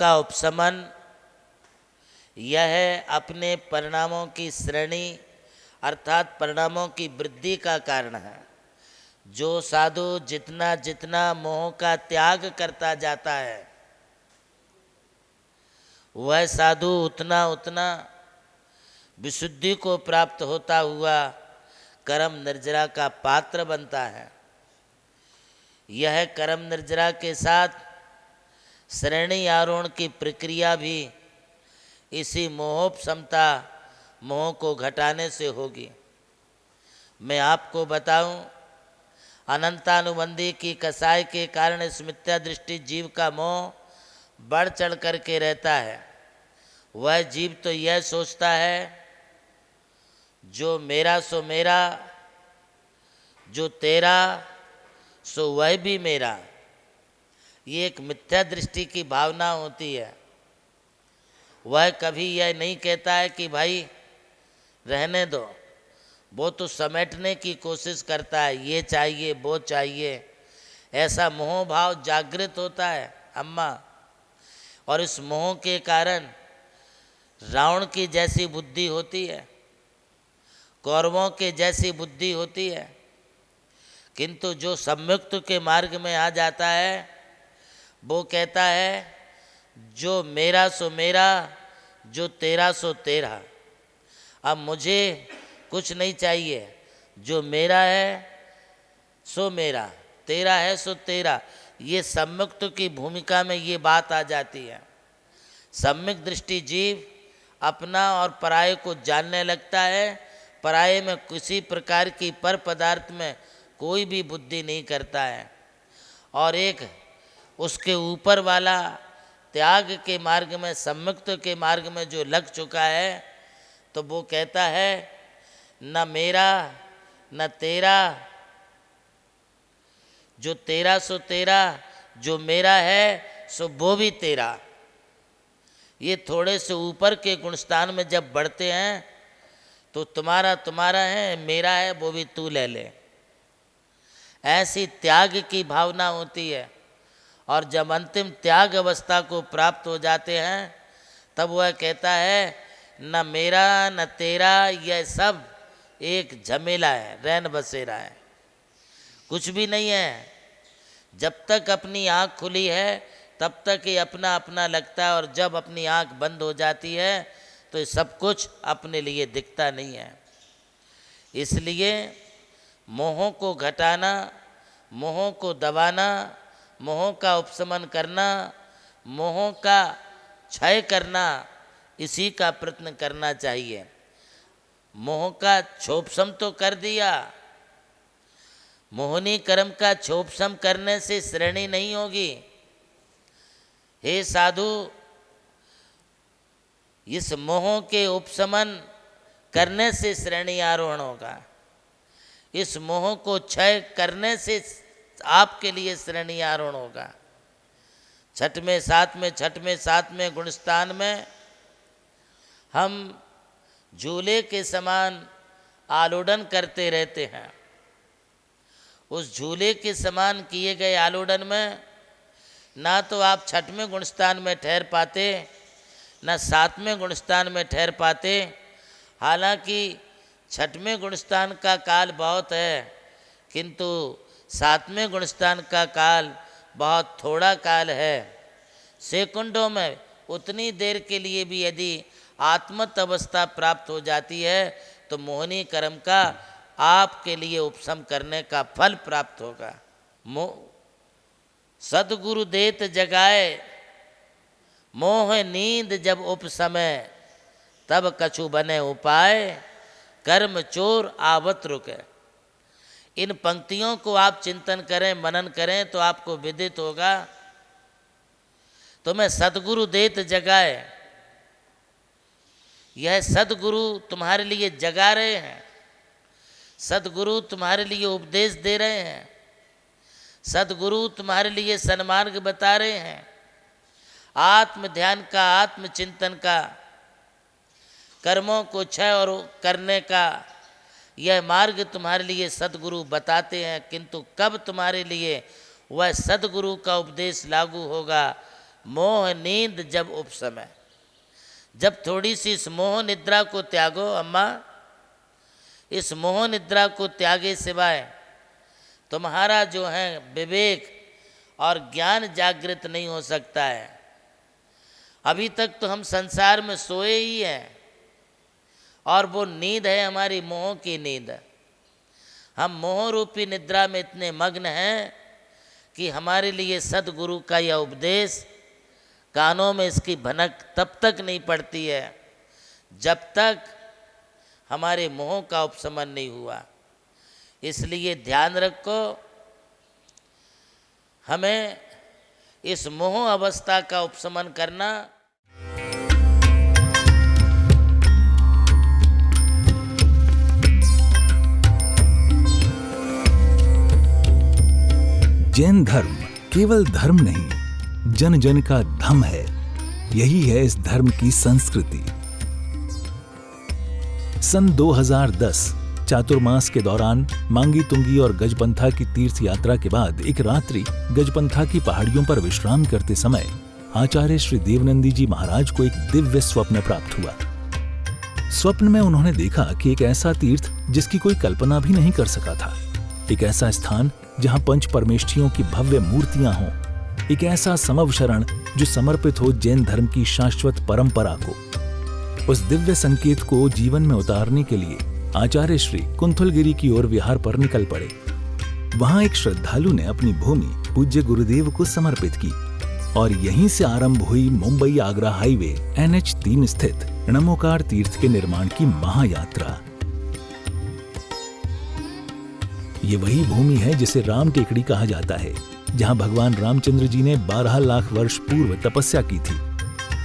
का उपशमन यह अपने परिणामों की श्रेणी अर्थात परिणामों की वृद्धि का कारण है। जो साधु जितना जितना मोह का त्याग करता जाता है वह साधु उतना उतना विशुद्धि को प्राप्त होता हुआ कर्म निर्जरा का पात्र बनता है। यह कर्म निर्जरा के साथ श्रेणी आरोहण की प्रक्रिया भी इसी मोहोपशमता मोह को घटाने से होगी। मैं आपको बताऊं, अनंतानुबंधी की कसाई के कारण इस मिथ्या दृष्टि जीव का मोह बढ़ चढ़ करके रहता है। वह जीव तो यह सोचता है जो मेरा सो मेरा, जो तेरा सो वह भी मेरा। ये एक मिथ्या दृष्टि की भावना होती है। वह कभी यह नहीं कहता है कि भाई रहने दो, वो तो समेटने की कोशिश करता है, ये चाहिए वो चाहिए, ऐसा मोह भाव जागृत होता है अम्मा। और इस मोह के कारण रावण की जैसी बुद्धि होती है, कौरवों के जैसी बुद्धि होती है। किंतु जो सम्मुक्त के मार्ग में आ जाता है वो कहता है जो मेरा सो मेरा, जो तेरा सो तेरा। अब मुझे कुछ नहीं चाहिए, जो मेरा है सो मेरा, तेरा है सो तेरा। ये सम्मुक्त की भूमिका में ये बात आ जाती है। सम्यक दृष्टि जीव अपना और पराये को जानने लगता है। पराये में किसी प्रकार की पर पदार्थ में कोई भी बुद्धि नहीं करता है। और एक उसके ऊपर वाला त्याग के मार्ग में, सम्मुक्त के मार्ग में जो लग चुका है, तो वो कहता है न मेरा न तेरा, जो तेरा सो तेरा, जो मेरा है सो वो भी तेरा। ये थोड़े से ऊपर के गुणस्थान में जब बढ़ते हैं तो तुम्हारा तुम्हारा है, मेरा है वो भी तू ले ले, ऐसी त्याग की भावना होती है। और जब अंतिम त्याग अवस्था को प्राप्त हो जाते हैं तब वह कहता है न मेरा न तेरा, यह सब एक झमेला है, रैन बसेरा है, कुछ भी नहीं है। जब तक अपनी आँख खुली है तब तक ये अपना अपना लगता है, और जब अपनी आँख बंद हो जाती है तो ये सब कुछ अपने लिए दिखता नहीं है। इसलिए मोह को घटाना, मोह को दबाना, मोह का उपशमन करना, मोह का क्षय करना, इसी का प्रयत्न करना चाहिए। मोह का क्षोभशम तो कर दिया, मोहनी कर्म का क्षोभशम करने से श्रेणी नहीं होगी। हे साधु, इस मोह के उपशमन करने से श्रेणी आरोहण होगा। इस मोह को क्षय करने से आपके लिए श्रेणी आरोहण होगा। छठवें सातवें गुणस्थान में हम झूले के समान आलोडन करते रहते हैं। उस झूले के समान किए गए आलोडन में ना तो आप छठवें गुणस्थान में ठहर पाते, ना सातवें गुणस्थान में ठहर पाते। हालांकि छठवें गुणस्थान का काल बहुत है, किंतु सातवें गुणस्थान का काल बहुत थोड़ा काल है। सेकंडों में उतनी देर के लिए भी यदि आत्मत अवस्था प्राप्त हो जाती है तो मोहनी कर्म का आपके लिए उपशम करने का फल प्राप्त होगा। सदगुरु देत जगाए, मोह नींद जब उपसमय, तब कछु बने उपाय, कर्म चोर आवत रुके। इन पंक्तियों को आप चिंतन करें, मनन करें तो आपको विदित होगा। तुम्हें सदगुरु देत जगाए, यह सदगुरु तुम्हारे लिए जगा रहे हैं, सदगुरु तुम्हारे लिए उपदेश दे रहे हैं, सदगुरु तुम्हारे लिए सन्मार्ग बता रहे हैं। आत्म ध्यान का, आत्म चिंतन का, कर्मों को क्षय और करने का यह मार्ग तुम्हारे लिए सदगुरु बताते हैं। किंतु कब तुम्हारे लिए वह सदगुरु का उपदेश लागू होगा, मोह नींद जब उपसमय। जब थोड़ी सी इस मोह निद्रा को त्यागो अम्मा, इस मोह निद्रा को त्यागे सिवाय तुम्हारा जो है विवेक और ज्ञान जागृत नहीं हो सकता है। अभी तक तो हम संसार में सोए ही हैं और वो नींद है हमारी मोह की नींद। हम मोह रूपी निद्रा में इतने मग्न हैं कि हमारे लिए सद्गुरु का यह उपदेश कानों में इसकी भनक तब तक नहीं पड़ती है जब तक हमारे मोह का उपशमन नहीं हुआ। इसलिए ध्यान रखो, हमें इस मोह अवस्था का उपशमन करना। जैन धर्म केवल धर्म नहीं, जन जन का धम है। यही है इस धर्म की संस्कृति। सन 2010 चातुर्मास के दौरान मांगी तुंगी और गजपंथा की तीर्थ यात्रा के बाद एक रात्रि गजपंथा की पहाड़ियों पर विश्राम करते समय आचार्य श्री देवनंदी जी महाराज को एक दिव्य स्वप्न प्राप्त हुआ। स्वप्न में उन्होंने देखा कि एक ऐसा तीर्थ जिसकी कोई कल्पना भी नहीं कर सका था, एक ऐसा स्थान जहां पंच परमेष्ठियों की भव्य मूर्तियां हों, एक ऐसा समव शरण जो समर्पित हो जैन धर्म की शाश्वत परंपरा को। उस दिव्य संकेत को जीवन में उतारने के लिए आचार्य श्री कुंथलगिरी की ओर विहार पर निकल पड़े। वहां एक श्रद्धालु ने अपनी भूमि पूज्य गुरुदेव को समर्पित की और यहीं से आरंभ हुई मुंबई आगरा हाईवे NH3 स्थित णमोकार तीर्थ के निर्माण की महायात्रा। ये वही भूमि है जिसे राम टेकड़ी कहा जाता है, जहां भगवान रामचंद्र जी ने 12 लाख वर्ष पूर्व तपस्या की थी।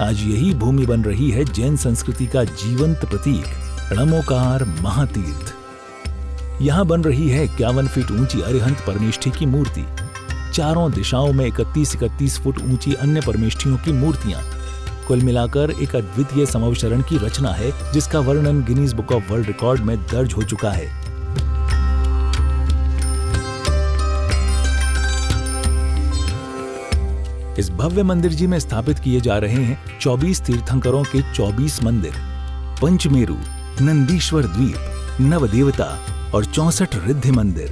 आज यही भूमि बन रही है जैन संस्कृति का जीवंत प्रतीक णमोकार महातीर्थ। यहां बन रही है 51 फीट ऊंची अरिहंत परमेष्ठी की मूर्ति, चारों दिशाओं में 31-31 फुट ऊंची अन्य परमेष्ठियों की मूर्तियां। कुल मिलाकर एक अद्वितीय समवशरण की रचना है जिसका वर्णन Guinness book of world record में दर्ज हो चुका है। इस भव्य मंदिर जी में स्थापित किए जा रहे हैं 24 तीर्थंकरों के 24 मंदिर, पंचमेरु, नंदीश्वर द्वीप, नवदेवता और 64 रिद्धि मंदिर,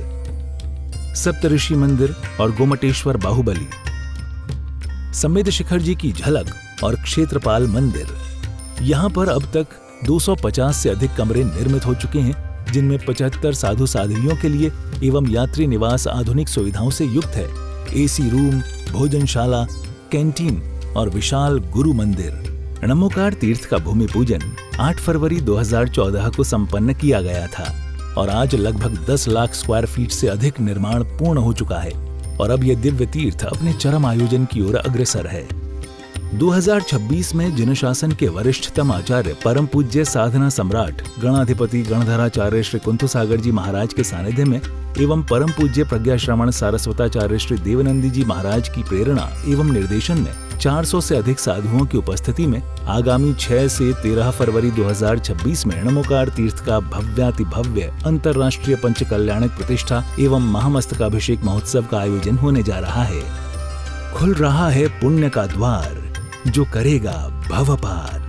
सप्तऋषि मंदिर और गोमटेश्वर बाहुबली, संमेद शिखर जी की झलक और क्षेत्रपाल मंदिर। यहाँ पर अब तक 250 से अधिक कमरे निर्मित हो चुके हैं, जिनमें 75 साधु साध्वियों के लिए एवं यात्री निवास आधुनिक सुविधाओं से युक्त है। AC रूम, भोजनशाला, कैंटीन और विशाल गुरु मंदिर। णमोकार तीर्थ का भूमि पूजन 8 फरवरी 2014 को संपन्न किया गया था और आज लगभग 10 लाख स्क्वायर फीट से अधिक निर्माण पूर्ण हो चुका है और अब यह दिव्य तीर्थ अपने चरम आयोजन की ओर अग्रसर है। 2026 में जिन शासन के वरिष्ठतम आचार्य परम पूज्य साधना सम्राट गणाधिपति गणधराचार्य श्री कुंथुसागर जी महाराज के सानिध्य में एवं परम पूज्य प्रज्ञा श्रवण सारस्वताचार्य श्री देवनंदी जी महाराज की प्रेरणा एवं निर्देशन में 400 से अधिक साधुओं की उपस्थिति में आगामी 6 से 13 फरवरी 2026 में णमोकार तीर्थ का भव्याति भव्य अंतर्राष्ट्रीय पंच कल्याणक प्रतिष्ठा एवं महामस्तकाभिषेक महोत्सव का आयोजन होने जा रहा है। खुल रहा है पुण्य का द्वार, जो करेगा भव पार।